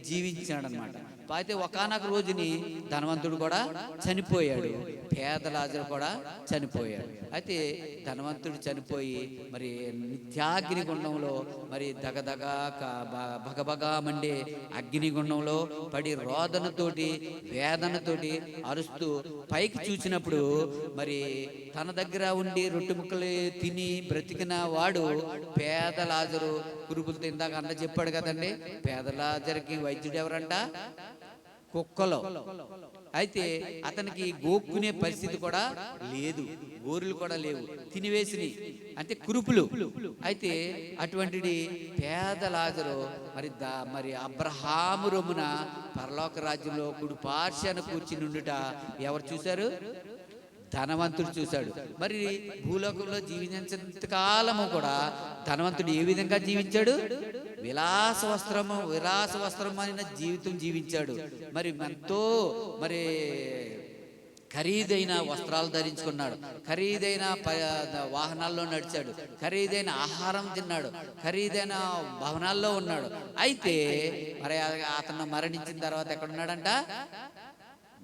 A: జీవించాడు అనమాట. అయితే ఒకానొక రోజుని ధనవంతుడు కూడా చనిపోయాడు, పేదలాజరు కూడా చనిపోయాడు. అయితే ధనవంతుడు చనిపోయి మరి నిత్యాగ్నిగుండంలో మరి దగదగా భగభగా మండే అగ్నిగుండంలో పడి రోదనతోటి వేదనతోటి అరుస్తూ పైకి చూసినప్పుడు మరి తన దగ్గర ఉండి రొట్టె ముక్కలు తిని బ్రతికిన వాడు పేదలాజరు కురుపులు తిందాక అన్న చెప్పాడు కదండి. పేదలాజరుకి వైద్యుడు ఎవరంట? కుక్కలో. అయితే అతనికి గోక్కునే పరిస్థితి కూడా లేదు, గోరులు కూడా లేవు, తినివేసిని అంటే కురుపులు. అయితే అటువంటి పేదలాజరు మరి అబ్రహాము రొమ్మున పరలోక రాజ్యంలో కుడి పార్శ్వాన కూర్చుని ఉండుట ఎవరు చూశారు? ధనవంతుడు చూశాడు. మరి భూలోకంలో జీవించినంత కాలము కూడా ధనవంతుడు ఏ విధంగా జీవించాడు? విలాస వస్త్రమైన జీవితం జీవించాడు. మరి ఎంతో మరి ఖరీదైన వస్త్రాలు ధరించుకున్నాడు, ఖరీదైన వాహనాల్లో నడిచాడు, ఖరీదైన ఆహారం తిన్నాడు, ఖరీదైన భవనాల్లో ఉన్నాడు. అయితే మరి అతను మరణించిన తర్వాత ఎక్కడున్నాడంట?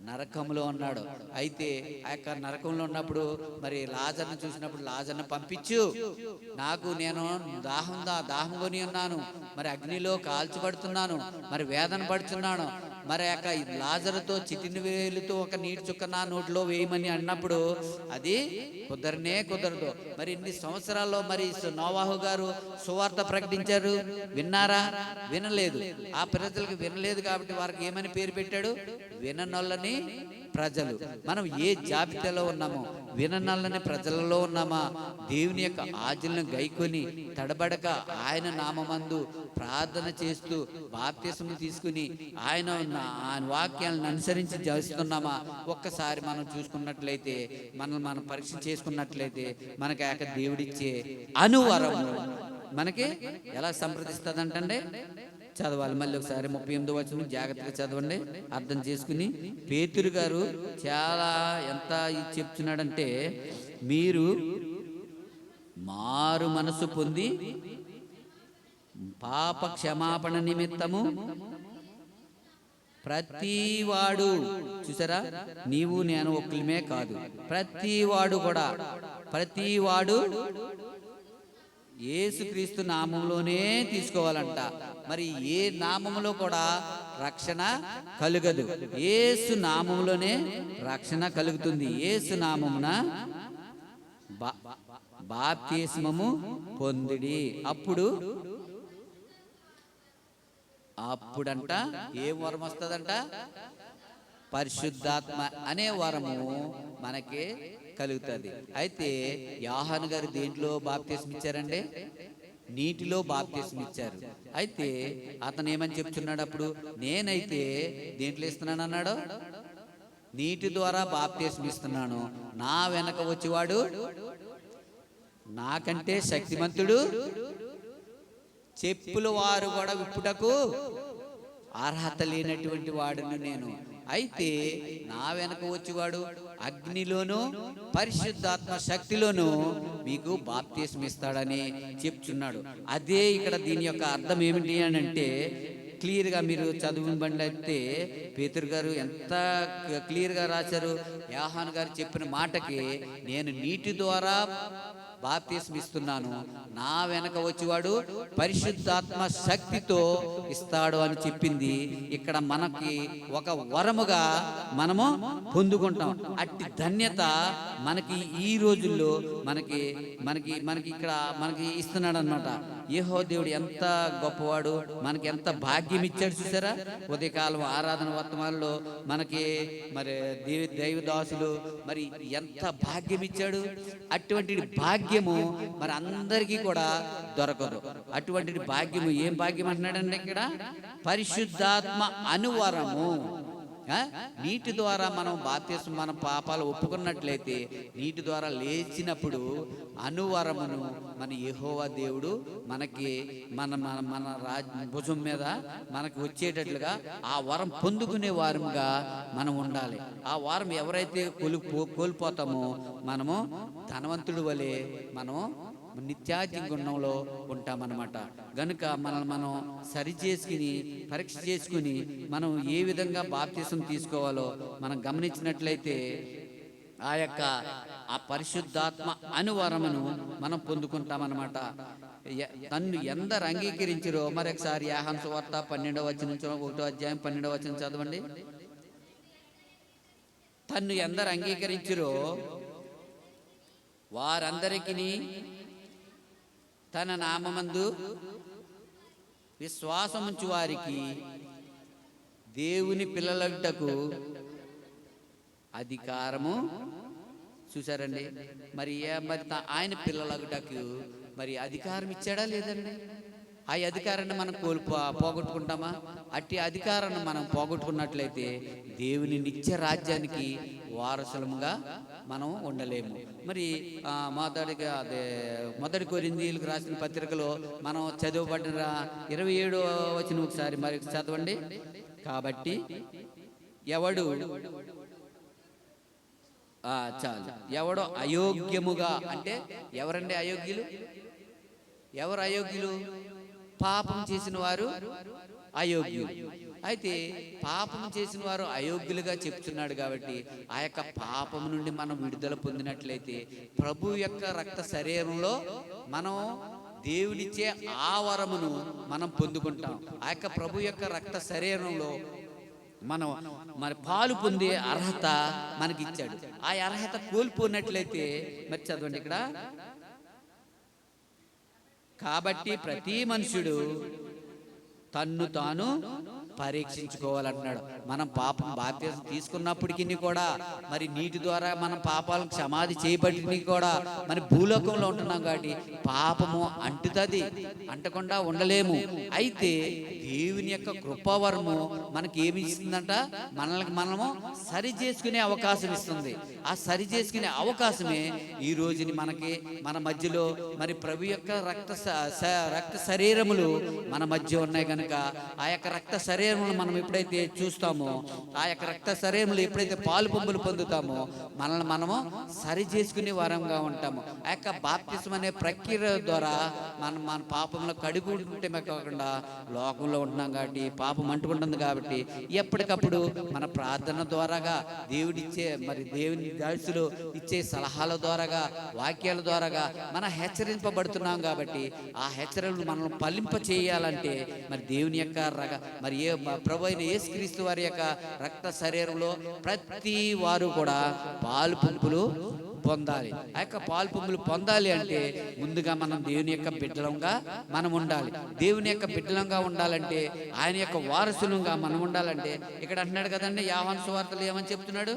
A: నరకంలో ఉన్నాడు. అయితే ఆ యొక్క నరకంలో ఉన్నప్పుడు మరి లాజర్ను చూసినప్పుడు, లాజర్ను పంపించు, నేను దాహం కొని ఉన్నాను, మరి అగ్నిలో కాల్చబడుతున్నాను, మరి వేదన పడుతున్నాను, మరి యొక్క లాజరుతో చిటిని వేలుతో ఒక నీటి చుక్క నా నోట్లో వేయమని అన్నప్పుడు అది కుదరదు. మరి ఇన్ని సంవత్సరాల్లో మరి నోవాహు గారు సువార్త ప్రకటించారు, విన్నారా? వినలేదు. ఆ ప్రజలకు వినలేదు కాబట్టి వారికి ఏమని పేరు పెట్టాడు? విననొల్లని ప్రజలు. మనం ఏ జాబితాలో ఉన్నామో? విననొల్లని ప్రజలలో ఉన్నామా? దేవుని యొక్క ఆజ్ఞలను గైకొని తడబడక ఆయన నామమందు ప్రార్థన చేస్తూ బాప్తిస్మం తీసుకుని ఆయన వాక్యాలను అనుసరించి జీవిస్తున్నామా? ఒక్కసారి మనం చూసుకున్నట్లయితే, మనం పరీక్ష చేసుకున్నట్లయితే మనకి ఆ దేవుడిచ్చే అనువరము మనకి ఎలా సంప్రదిస్తుందంటే చదవాలి. మళ్ళీ ఒకసారి 38వ వచనం జాగ్రత్తగా చదవండి, అర్థం చేసుకుని. పేతురు గారు చాలా ఎంత చెప్తున్నాడంటే, మీరు మారు మనసు పొంది పాప క్షమాపణ నిమిత్తము ప్రతివాడు, చూసారా, నీవు నేను ఒక్కలమే కాదు, ప్రతివాడు యేసుక్రీస్తు నామంలోనే తీసుకోవాలంట. మరి ఏ నామములో కూడా రక్షణ కలుగదు, యేసు నామములోనే రక్షణ కలుగుతుంది. యేసు నామమున బాప్తిస్మము పొందిడి. అప్పుడంట ఏం వరం వస్తుందంట? పరిశుద్ధాత్మ అనే వరము మనకి కలుగుతుంది. అయితే యోహాను గారు దేంట్లో బాప్తిస్మం ఇచ్చారండి? నీటిలో బాప్తిస్మం ఇచ్చారు. అయితే అతను ఏమని చెప్తున్నాడు అప్పుడు? నేనైతే దేంట్లో ఇస్తున్నాను అన్నాడు? నీటి ద్వారా బాప్తిస్మం ఇస్తున్నాను. నా వెనక వచ్చేవాడు నాకంటే శక్తిమంతుడు, చెప్పుల వారు కూడా విప్పుటకు అర్హత లేనటువంటి వాడును నేను. అయితే నా వెనక వచ్చేవాడు అగ్నిలోను పరిశుద్ధాత్మ శక్తిలోను మీకు బాప్తిస్మం ఇస్తాడని చెప్తున్నాడు. అదే ఇక్కడ దీని యొక్క అర్థం ఏమిటి అని అంటే, క్లియర్గా మీరు చదువుని బండి అయితే పేతురు గారు ఎంత క్లియర్గా రాశారు. యోహాను గారు చెప్పిన మాటకి, నేను నీటి ద్వారా బాప్తిస్మం ఇస్తున్నాను, నా వెనక వచ్చేవాడు పరిశుద్ధాత్మ శక్తితో ఇస్తాడు అని చెప్పింది. ఇక్కడ మనకి ఒక వరముగా మనము పొందుకుంటాం. అట్టి ధన్యత మనకి ఈ రోజుల్లో మనకి మనకి మనకి ఇక్కడ మనకి ఇస్తున్నాడు అనమాట. యెహోవా దేవుడు ఎంత గొప్పవాడు, మనకి ఎంత భాగ్యం ఇచ్చాడు చూసారా. ఉదయకాలం ఆరాధన వర్తమానంలో మనకి మరి దైవదాసులు మరి ఎంత భాగ్యం ఇచ్చాడు. అటువంటి భాగ్యము మరి అందరికీ కూడా దొరకదు. అటువంటి భాగ్యము ఏం భాగ్యం అంటున్నాడండి ఇక్కడ? పరిశుద్ధాత్మ అనువరము. నీటి ద్వారా మనం బాప్తిస్మం మన పాపాలు ఒప్పుకున్నట్లయితే, నీటి ద్వారా లేచినప్పుడు అనువరమును మన యెహోవా దేవుడు మనకి మన మన మన భుజం మీద మనకి వచ్చేటట్లుగా ఆ వరం పొందుకునే వారముగా మనం ఉండాలి. ఆ వరం ఎవరైతే కోల్పోతామో మనము ధనవంతుడి వలె మనము నిత్యాజ్ఞ గుణంలో ఉంటామన్నమాట. గనుక మనల్ని మనం సరి చేసుకుని పరీక్ష చేసుకుని మనం ఏ విధంగా బాప్తిస్మం తీసుకోవాలో మనం గమనించినట్లయితే ఆ పరిశుద్ధాత్మ అనువరమును మనం పొందుకుంటామన్నమాట. తన్ను ఎందరు అంగీకరించిరో, మరొకసారి యోహాను సువార్త 12వ వచనం 1వ అధ్యాయం 12వ వచనం చదవండి. తన్ను ఎందరు అంగీకరించిరో వారందరికీ తన నామమందు విశ్వాసముంచు వారికి దేవుని పిల్లలగుటకు అధికారము. చూసారండి, మరి ఆయన పిల్లలగుటకు మరి అధికారం ఇచ్చాడా లేదండి? ఆ అధికారాన్ని మనం పోగొట్టుకుంటామా? అట్టి అధికారాన్ని మనం పోగొట్టుకున్నట్లయితే దేవుని నిత్య రాజ్యానికి వారసులముగా మనం ఉండలేము. మరి మొదటి కొరింథీయులకు రాసిన పత్రికలో మనం చదవబడిన 27వ వచనం ఒకసారి మరి చదవండి. కాబట్టి ఎవడో అయోగ్యముగా, అంటే ఎవరండి అయోగ్యులు? ఎవరు అయోగ్యులు? పాపం చేసిన వారు అయోగ్యులు. అయితే పాపం చేసిన వారు అయోగ్యులుగా చెప్తున్నాడు కాబట్టి ఆ యొక్క పాపం నుండి మనం విడుదల పొందినట్లయితే ప్రభు యొక్క రక్త శరీరంలో మనం దేవునిచ్చే ఆ వరమును మనం పొందుకుంటాం. ఆ యొక్క ప్రభు యొక్క రక్త శరీరంలో మనం మరి పాలు పొందే అర్హత మనకిచ్చాడు. ఆ అర్హత కోల్పోయినట్లయితే మరి చదవండి ఇక్కడ, కాబట్టి ప్రతి మనుషుడు తన్ను తాను పరీక్షించుకోవాలంటున్నాడు. మనం పాపం బాప్తిస్మం తీసుకున్నప్పటికీ కూడా మరి నీటి ద్వారా మనం పాపాలను క్షమాధి చేయబడి కూడా మరి భూలోకంలో ఉంటున్నాం కాబట్టి పాపము అంటుతుంది, అంటకుండా ఉండలేము. అయితే దేవుని యొక్క కృపావరము మనకి ఏమి ఇస్తుందంట? మనము సరి చేసుకునే అవకాశం ఇస్తుంది. ఆ సరి చేసుకునే అవకాశమే ఈ రోజుని మనకి మన మధ్యలో మరి ప్రభు యొక్క రక్త శరీరములు మన మధ్య ఉన్నాయి కనుక ఆ యొక్క రక్త శరీరములు మనం ఎప్పుడైతే చూస్తామో, ఆ యొక్క రక్త శరీరములు ఎప్పుడైతే పాలు పంపులు పొందుతామో మనల్ని మనము సరి చేసుకునే వారంగా ఉంటాము. ఆ యొక్క బాప్తిస్మం అనే ప్రక్రియ ద్వారా మన పాపంలో కడుగుంటే కాకుండా లోకంలో ఉంటున్నాం కాబట్టి పాపం అంటుకుంటుంది కాబట్టి ఎప్పటికప్పుడు మన ప్రార్థన ద్వారాగా దేవుడిచ్చే మరి దేవుని దాసులు ఇచ్చే సలహాల ద్వారాగా వాక్యాల ద్వారాగా మన హెచ్చరింపబడుతున్నాం కాబట్టి ఆ హెచ్చరికలు మనం ఫలింప చేయాలంటే మరి దేవుని యొక్క మరి ప్రభు అయిన యేసుక్రీస్తు వారి యొక్క రక్త శరీరంలో ప్రతి వారు కూడా పాలు పంపులు పొందాలి. ఆ యొక్క పాలు పంపులు పొందాలి అంటే ముందుగా మనం దేవుని యొక్క బిడ్డలంగా మనం ఉండాలి. దేవుని యొక్క బిడ్డలంగా ఉండాలంటే, ఆయన యొక్క వారసులంగా మనం ఉండాలంటే ఇక్కడ అంటున్నాడు కదండి యోహాను సువార్తలో ఏమని చెప్తున్నాడు?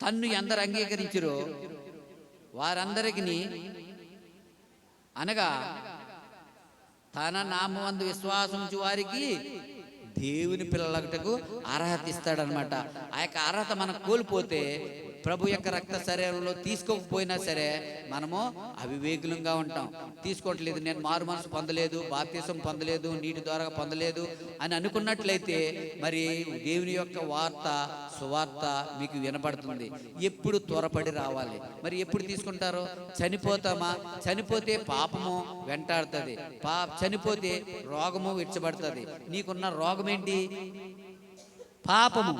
A: తన్ను ఎందరు అంగీకరించిరో వారందరికీ అనగా తన నామందు విశ్వాసించు వారికి దేవుని పిల్లలటకు అర్హత ఇస్తాడనమాట. ఆ యొక్క అర్హత మనం కోల్పోతే, ప్రభు యొక్క రక్త శరీరంలో తీసుకోకపోయినా సరే మనము అవివేకులంగా ఉంటాం. తీసుకోవట్లేదు, నేను మారు మనసు పొందలేదు, బాప్తిసం పొందలేదు, నీటి ద్వారా పొందలేదు అని అనుకున్నట్లయితే మరి దేవుని యొక్క సువార్త మీకు వినపడుతుంది. ఎప్పుడు త్వరపడి రావాలి. మరి ఎప్పుడు తీసుకుంటారో? చనిపోతామా? చనిపోతే పాపము వెంటాడుతుంది, చనిపోతే రోగము విడిచబడుతుంది. నీకున్న రోగం ఏంటి? పాపము.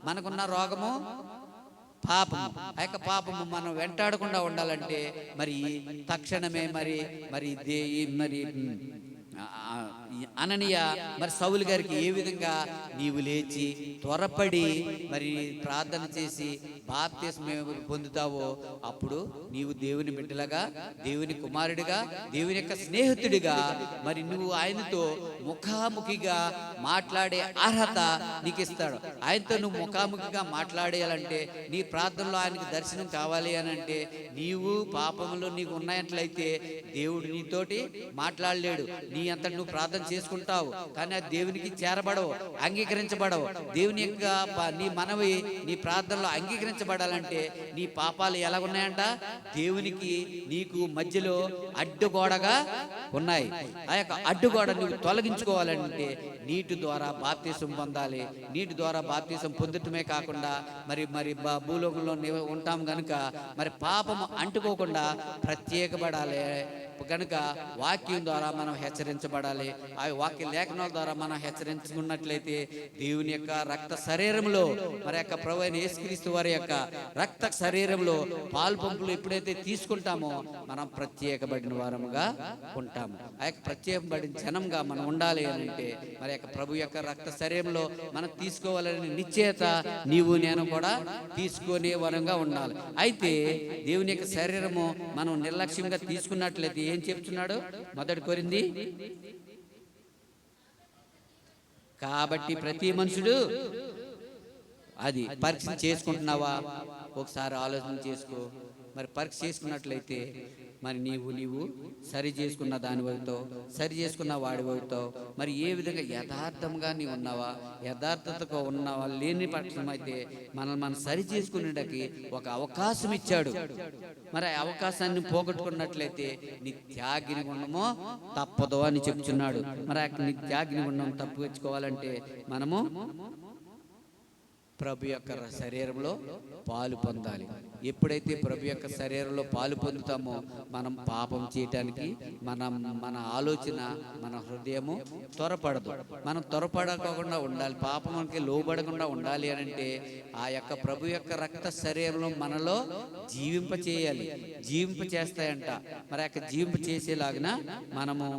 A: మనకున్న రోగము పాపము. ఆ యొక్క పాపము మనం వెంటాడకుండా ఉండాలంటే మరి తక్షణమే మరి అననీయ మరి సౌలు గారికి ఏ విధంగా నీవు లేచి త్వరపడి మరి ప్రార్థన చేసి బాప్తిస్మం పొందుతావో అప్పుడు నీవు దేవుని బిడ్డలుగా, దేవుని కుమారుడిగా, దేవుని యొక్క స్నేహితుడిగా మరి నువ్వు ఆయనతో ముఖాముఖిగా మాట్లాడే అర్హత నీకు ఇస్తాడు. ఆయనతో నువ్వు ముఖాముఖిగా మాట్లాడేయాలంటే, నీ ప్రార్థనలో ఆయనకు దర్శనం కావాలి అని అంటే, నీవు పాపంలో నీకు ఉన్నాయట్లయితే దేవుడు నీతోటి మాట్లాడలేడు. నీ అంతటి నువ్వు ప్రార్థన చేసుకుంటావు, కానీ అది దేవునికి చేరబడవు, అంగీకరించబడవు. దేవుని యొక్క నీ మనవి, నీ ప్రార్థనలో అంగీకరించబడాలంటే నీ పాపాలు ఎలా ఉన్నాయంట? దేవునికి నీకు మధ్యలో అడ్డుగోడగా ఉన్నాయి. ఆ యొక్క అడ్డుగోడ నువ్వు తొలగించుకోవాలంటే నీటి ద్వారా బాప్తిసం పొందాలి. నీటి ద్వారా బాప్తిసం పొందటమే కాకుండా మరి భూలోకంలో ఉంటాం కనుక మరి పాపము అంటుకోకుండా ప్రత్యేకపడాలి కనుక వాక్యం ద్వారా మనం హెచ్చరించబడాలి. ఆ వాక్య లేఖనాల ద్వారా మనం హెచ్చరించుకున్నట్లయితే దేవుని యొక్క రక్త శరీరంలో మరి యొక్క ప్రభువైన యేసుక్రీస్తు వారి యొక్క రక్త శరీరంలో పాలు పంపులు ఎప్పుడైతే తీసుకుంటామో మనం ప్రత్యేకబడిన వారముగా ఉంటాము. ఆ యొక్క ప్రత్యేకబడిన జనంగా మనం ఉండాలి అని అంటే మరి యొక్క ప్రభు యొక్క రక్త శరీరంలో మనం తీసుకోవాలని నిశ్చయత నీవు నేను కూడా తీసుకునే వరంగా ఉండాలి. అయితే దేవుని యొక్క శరీరము మనం నిర్లక్ష్యంగా తీసుకున్నట్లయితే ఏం చెప్తున్నాడు? మొదటి కొరింథీ, కాబట్టి ప్రతి మనుషుడు అది పరీక్ష చేసుకుంటున్నావా? ఒకసారి ఆలోచన చేసుకో. మరి పరీక్ష చేసుకున్నట్లయితే మరి నీవు సరి చేసుకున్న దాని అవుతావు, సరి చేసుకున్న వాడి అవుతావు. మరి ఏ విధంగా యథార్థంగా నీవు ఉన్నావా, యథార్థతగా ఉన్నావా? లేని పక్షం అయితే మనం సరి చేసుకునేటకి ఒక అవకాశం ఇచ్చాడు. మరి ఆ అవకాశాన్ని పోగొట్టుకున్నట్లయితే నిత్యాగ్ని గుండము తప్పదు అని చెప్తున్నాడు. మరి ఆ నిత్యాగ్ని గుండం తప్పించుకోవాలంటే మనము ప్రభు యొక్క శరీరంలో పాలు పొందాలి. ఎప్పుడైతే ప్రభు యొక్క శరీరంలో పాలు పొందుతామో మనం పాపం చేయటానికి మన ఆలోచన, మన హృదయము త్వరపడదు. మనం త్వరపడకుండా ఉండాలి, పాపంకి లోబడకుండా ఉండాలి అని అంటే ఆ యొక్క ప్రభు యొక్క రక్త శరీరంలో మనలో జీవింప చేయాలి. జీవింప చేస్తాయంట. మరి యొక్క జీవింప చేసేలాగిన మనము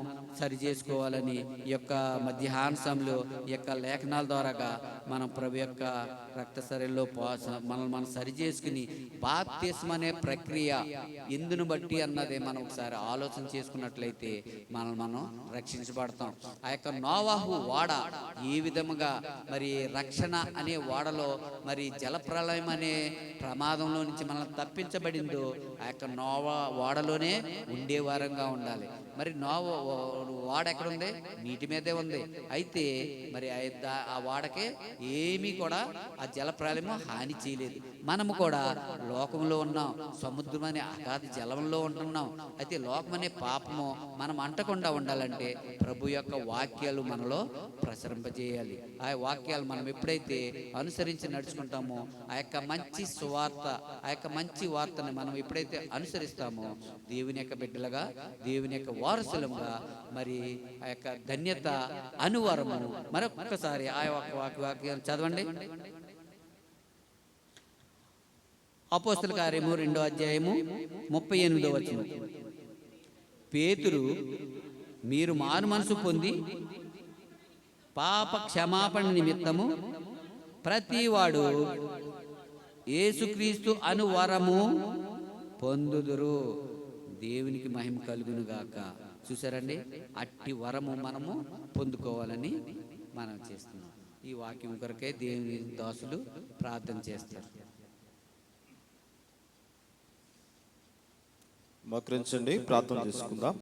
A: సరి చేసుకోవాలని ఈ యొక్క మధ్యాహ్నంలో ఈ యొక్క లేఖనాల ద్వారాగా మనం ప్రభు యొక్క రక్త శరీరంలో మనం సరి చేసుకుని బాప్తిస్మం అనే ప్రక్రియ ఎందును బట్టి అన్నదే మనం ఒకసారి ఆలోచన చేసుకున్నట్లయితే మనం రక్షించబడతాం. ఆ యొక్క నోవాహు వాడ ఏ విధముగా మరి రక్షణ అనే వాడలో మరి జలప్రలయం అనే ప్రమాదంలో నుంచి మనల్ని తప్పించబడిందో ఆ యొక్క వాడలోనే ఉండే వారంగా ఉండాలి. మరి వాడ ఎక్కడ ఉంది? నీటి మీదే ఉంది. అయితే మరి ఆ వాడకే ఏమీ కూడా ఆ జలప్రలయము హాని చేయలేదు. మనము కూడా లోకంలో ఉన్నాం, సముద్రం అనే అగాధ జలంలో ఉంటున్నాం. అయితే లోకం అనే పాపము మనం అంటకుండా ఉండాలంటే ప్రభు యొక్క వాక్యాలు మనలో ప్రసరింపజేయాలి. ఆ వాక్యాలు మనం ఎప్పుడైతే అనుసరించి నడుచుకుంటామో ఆ యొక్క మంచి సువార్త, ఆ యొక్క మంచి వార్తని మనం ఎప్పుడైతే అనుసరిస్తామో దేవుని యొక్క బిడ్డలుగా, దేవుని యొక్క వారసులుగా మరి ఆ యొక్క ధన్యత అనువరము. మరొక్కసారి ఆ వాక్యాలు చదవండి. అపోస్తల కార్యము 2వ అధ్యాయము 38వ వచనం. పేతురు, మీరు మారు మనసు పొంది పాప క్షమాపణ నిమిత్తము ప్రతివాడు యేసుక్రీస్తు అను వరము పొందుదురు. దేవునికి మహిమ కలుగును గాక. చూసారండి, అట్టి వరము మనము పొందుకోవాలని మనం చేస్తున్నాం. ఈ వాక్యం కొరకే దేవుని దాసులు ప్రార్థన చేస్తారు.
B: మోకరించండి, ప్రార్థన చేసుకుందాం.